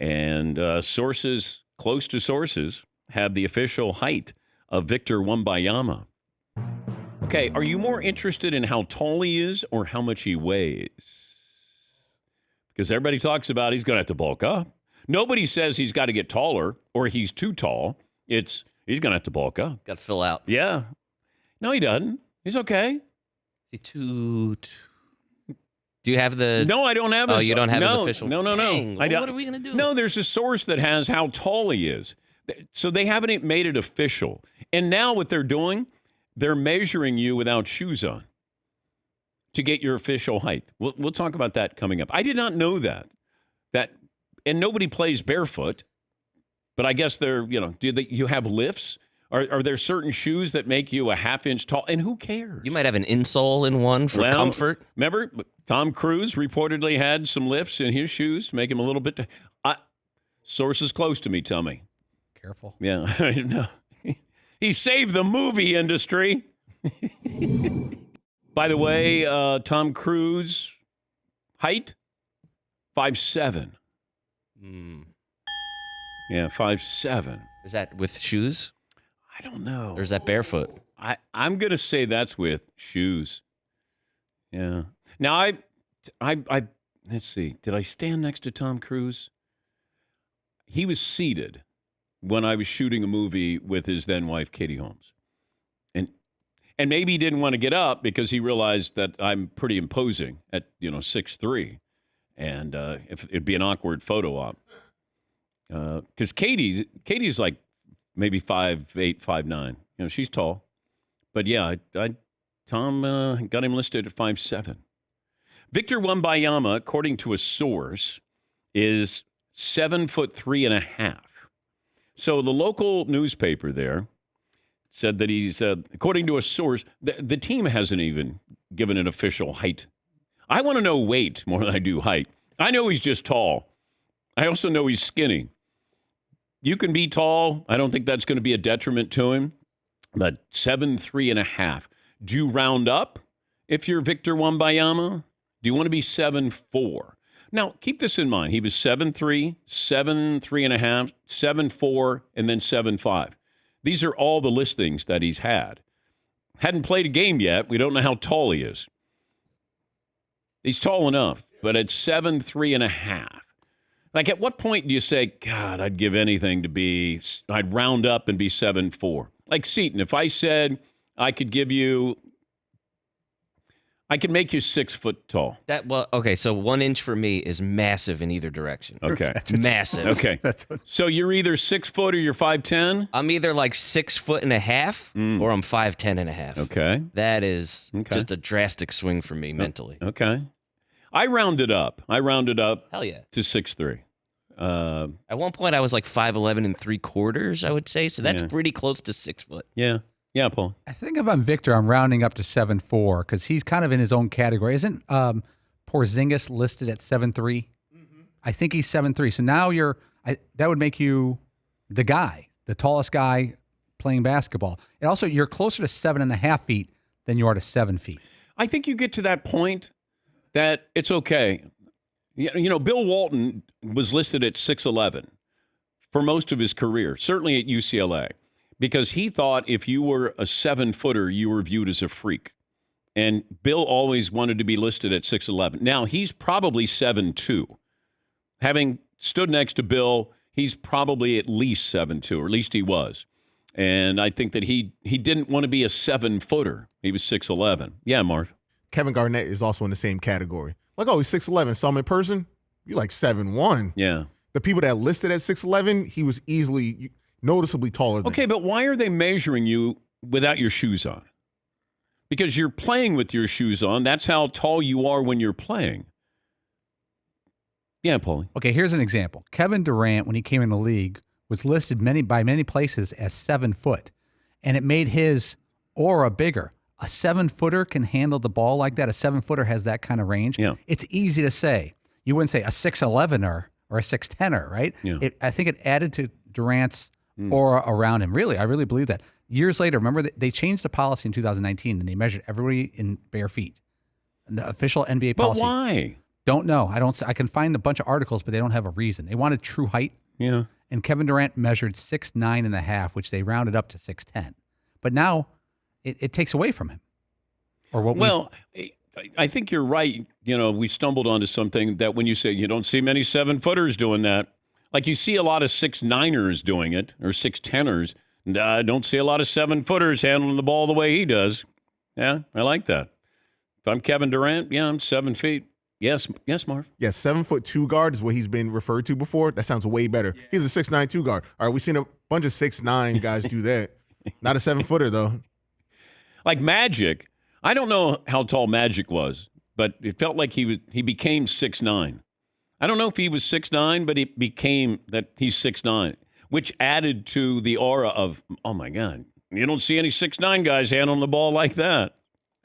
And sources close to sources have the official height of Victor Wembanyama. Okay, are you more interested in how tall he is or how much he weighs? Because everybody talks about he's going to have to bulk up. Nobody says he's got to get taller or he's too tall. It's he's going to have to bulk up. Got to fill out. Yeah. No, he doesn't. He's okay. Do you have the... No, I don't have his... Oh, you don't have his official... No. Dang, what are we going to do? No, there's a source that has how tall he is. So they haven't made it official. And now what they're doing, they're measuring you without shoes on to get your official height. We'll talk about that coming up. I did not know that. And nobody plays barefoot, but I guess they're, you have lifts? Are there certain shoes that make you a half-inch tall? And who cares? You might have an insole in one for comfort. Remember, Tom Cruise reportedly had some lifts in his shoes to make him a little bit... sources close to me tell me. Careful. Yeah, I know. He saved the movie industry. By the way, Tom Cruise, height, 5'7". Yeah, 5'7". Is that with shoes? I don't know. Or is that barefoot? I'm going to say that's with shoes. Yeah. Now, I let's see. Did I stand next to Tom Cruise? He was seated when I was shooting a movie with his then wife, Katie Holmes. And maybe he didn't want to get up because he realized that I'm pretty imposing at, 6'3". And if it'd be an awkward photo op. Because Katie's like maybe 5'8", 5'9". She's tall. But yeah, Tom got him listed at 5'7". Victor Wembanyama, according to a source, is 7'3.5". So the local newspaper there said that he's, according to a source, the team hasn't even given an official height. I want to know weight more than I do height. I know he's just tall. I also know he's skinny. You can be tall. I don't think that's going to be a detriment to him. But 7'3.5". Do you round up if you're Victor Wembanyama? Do you want to be 7'4"? Now, keep this in mind. He was 7'3", 7'3.5", 7'4", and then 7'5". These are all the listings that he's had. Hadn't played a game yet. We don't know how tall he is. He's tall enough, but at 7'3.5". Like, at what point do you say, God, I'd give anything to be, I'd round up and be 7'4"? Like Seton, if I said I could make you 6 foot tall. Okay, so 1 inch for me is massive in either direction. Okay. Massive. Okay. So you're either 6 foot or you're 5'10"? I'm either like 6'1.5" or I'm 5'10.5". Okay. That is just a drastic swing for me mentally. Okay. I rounded up. Hell yeah. To 6'3". At one point, I was like 5'11 3/4, I would say. So that's pretty close to 6 foot. Yeah. Yeah, Paul. I think if I'm Victor, I'm rounding up to 7'4" because he's kind of in his own category. Isn't Porzingis listed at 7'3"? Mm-hmm. I think he's 7'3". So now that would make you the guy, the tallest guy playing basketball. And also, you're closer to 7.5 feet than you are to 7 feet. I think you get to that point that it's okay. Bill Walton was listed at 6'11" for most of his career, certainly at UCLA. Because he thought if you were a 7-footer, you were viewed as a freak. And Bill always wanted to be listed at 6'11". Now, he's probably 7'2". Having stood next to Bill, he's probably at least 7'2", or at least he was. And I think that he didn't want to be a 7-footer. He was 6'11". Yeah, Marv. Kevin Garnett is also in the same category. Like, oh, he's 6'11". Saw him in person, you're like 7'1". Yeah. The people that listed at 6'11", he was easily... noticeably taller than Okay, but why are they measuring you without your shoes on? Because you're playing with your shoes on. That's how tall you are when you're playing. Yeah, Paulie. Okay, here's an example. Kevin Durant, when he came in the league, was listed by many places as 7 foot, and it made his aura bigger. A 7-footer can handle the ball like that. A 7-footer has that kind of range. Yeah. It's easy to say. You wouldn't say a 6'11"er or a 6'10"er, right? Yeah. I think it added to Durant's aura around him. Really, I really believe that. Years later, remember, they changed the policy in 2019, and they measured everybody in bare feet. And the official NBA policy. But why? Don't know. I can find a bunch of articles, but they don't have a reason. They wanted true height. Yeah. And Kevin Durant measured 6'9.5", which they rounded up to 6'10". But now it takes away from him. Or what? Well, I think you're right. We stumbled onto something that when you say you don't see many 7-footers doing that, like you see a lot of 6'9ers doing it or 6'10ers. And I don't see a lot of 7-footers handling the ball the way he does. Yeah, I like that. If I'm Kevin Durant, I'm 7 feet. Yes, Marv. Yes, 7'2" guard is what he's been referred to before. That sounds way better. He's a 6'9" 2 guard. All right, we've seen a bunch of 6'9" guys do that. Not a 7-footer though. Like Magic, I don't know how tall Magic was, but it felt like he became 6'9". I don't know if he was 6'9", but it became that he's 6'9", which added to the aura of, oh my God, you don't see any 6'9" guys handling the ball like that.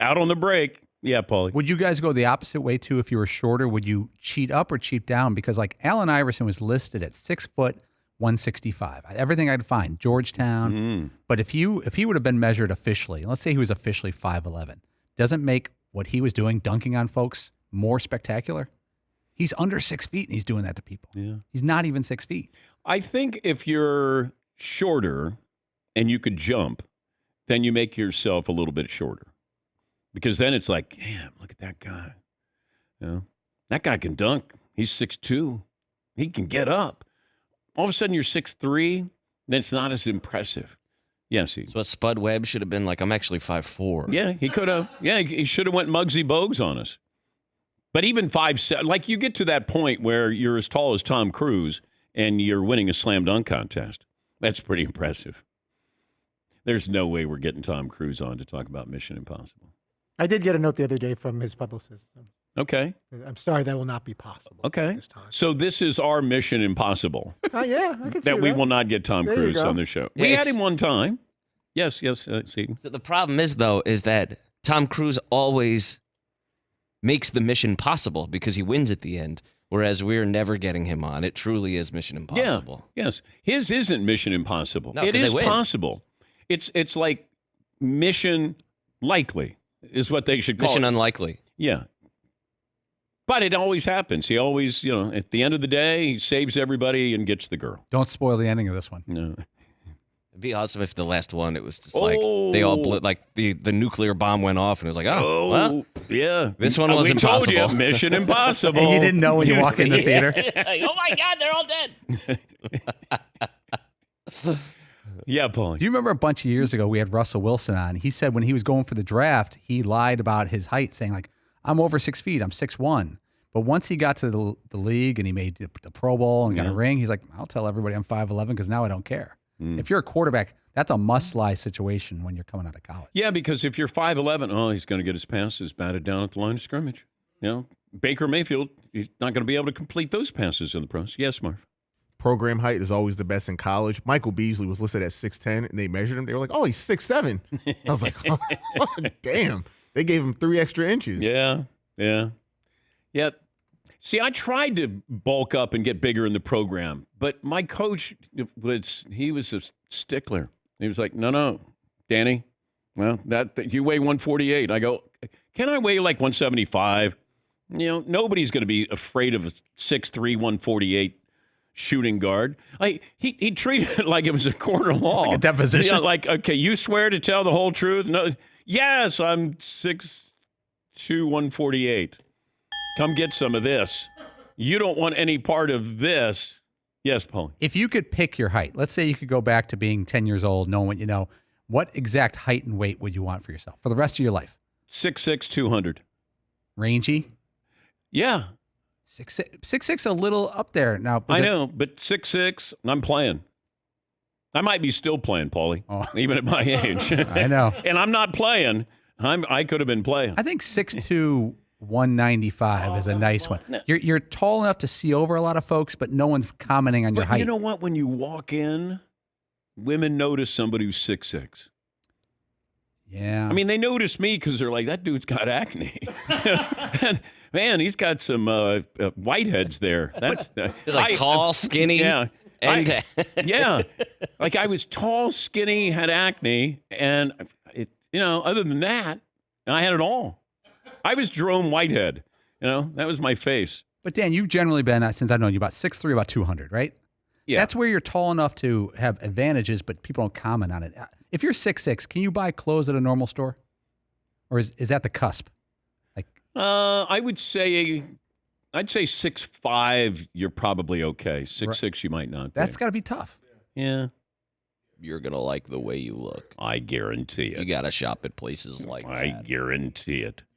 Out on the break. Yeah, Paulie. Would you guys go the opposite way too? If you were shorter, would you cheat up or cheat down? Because like Allen Iverson was listed at 6 foot 165. Everything I'd find, Georgetown. Mm-hmm. But if he would have been measured officially, let's say he was officially 5'11", doesn't make what he was doing, dunking on folks, more spectacular? He's under 6 feet and he's doing that to people. Yeah. He's not even 6 feet. I think if you're shorter and you could jump, then you make yourself a little bit shorter. Because then it's like, damn, look at that guy. That guy can dunk. He's 6'2". He can get up. All of a sudden you're 6'3", then it's not as impressive. Yes, So Spud Webb should have been like, I'm actually 5'4". Yeah, he could have. Yeah, he should have went Muggsy Bogues on us. But even 5'7", like you get to that point where you're as tall as Tom Cruise and you're winning a slam dunk contest. That's pretty impressive. There's no way we're getting Tom Cruise on to talk about Mission Impossible. I did get a note the other day from his publicist. Okay. I'm sorry, that will not be possible. Okay. This time. So this is our Mission Impossible. Yeah, I can see that we will not get Tom There you Cruise go. on the show. Yeah, We had it's- him one time. Yes, Seton. So the problem is, though, is that Tom Cruise always makes the mission possible because he wins at the end, whereas we're never getting him on. It truly is Mission Impossible. Yeah, yes. His isn't Mission Impossible. No, it 'cause is they win. possible. It's like Mission Likely is what they should call Mission it. Unlikely. Yeah. But it always happens. He always, at the end of the day, he saves everybody and gets the girl. Don't spoil the ending of this one. No. It'd be awesome if the last one, it was just like they all blew, like the nuclear bomb went off and it was like, oh, well, yeah. this one was we impossible. Told you, Mission Impossible. And you didn't know when you walk in the theater. Oh my God, they're all dead. Yeah, Paul. Do you remember a bunch of years ago we had Russell Wilson on? He said when he was going for the draft, he lied about his height, saying like, I'm over 6 feet, I'm 6'1". But once he got to the league and he made the Pro Bowl and got a ring, he's like, I'll tell everybody I'm 5'11" because now I don't care. If you're a quarterback, that's a must-lie situation when you're coming out of college. Yeah, because if you're 5'11", he's going to get his passes batted down at the line of scrimmage. Baker Mayfield, he's not going to be able to complete those passes in the pros. Yes, Marv. Program height is always the best in college. Michael Beasley was listed at 6'10", and they measured him. They were like, oh, he's 6'7". I was like, oh, damn. They gave him 3 extra inches. Yeah. See, I tried to bulk up and get bigger in the program, but my coach he was a stickler. He was like, no, Danny, well, that you weigh 148. I go, can I weigh like 175? Nobody's going to be afraid of a 6'3", 148 shooting guard. He treated it like it was a court of law. Like a deposition. Like, okay, you swear to tell the whole truth? No. Yes, I'm 6'2", 148. Come get some of this. You don't want any part of this. Yes, Paul. If you could pick your height, let's say you could go back to being 10 years old, knowing what you know, what exact height and weight would you want for yourself for the rest of your life? 6'6", 200. Rangy? Yeah, 6'6", a little up there. Now, I know, but 6'6", I'm playing. I might be still playing, Paulie, even at my age. I know. And I'm not playing. I could have been playing. I think 6'2", 195 is a nice one. You're tall enough to see over a lot of folks, but no one's commenting on your But height. you know what? When you walk in, women notice somebody who's 6'6". Yeah. I mean, they notice me because they're like, that dude's got acne. And, man, he's got some whiteheads there. That's Like tall, skinny. Yeah. And Yeah. Like I was tall, skinny, had acne, and other than that, I had it all. I was Jerome Whitehead. You know, that was my face. But Dan, you've generally been, since I've known you, about 6'3", about 200, right? Yeah. That's where you're tall enough to have advantages, but people don't comment on it. If you're 6'6", can you buy clothes at a normal store? Or is that the cusp? Like, I would say, I'd say 6'5", you're probably okay. 6'6", you might not be. that's got to be tough. Yeah. You're going to like the way you look. I guarantee You it. got to shop at places like I that. guarantee it.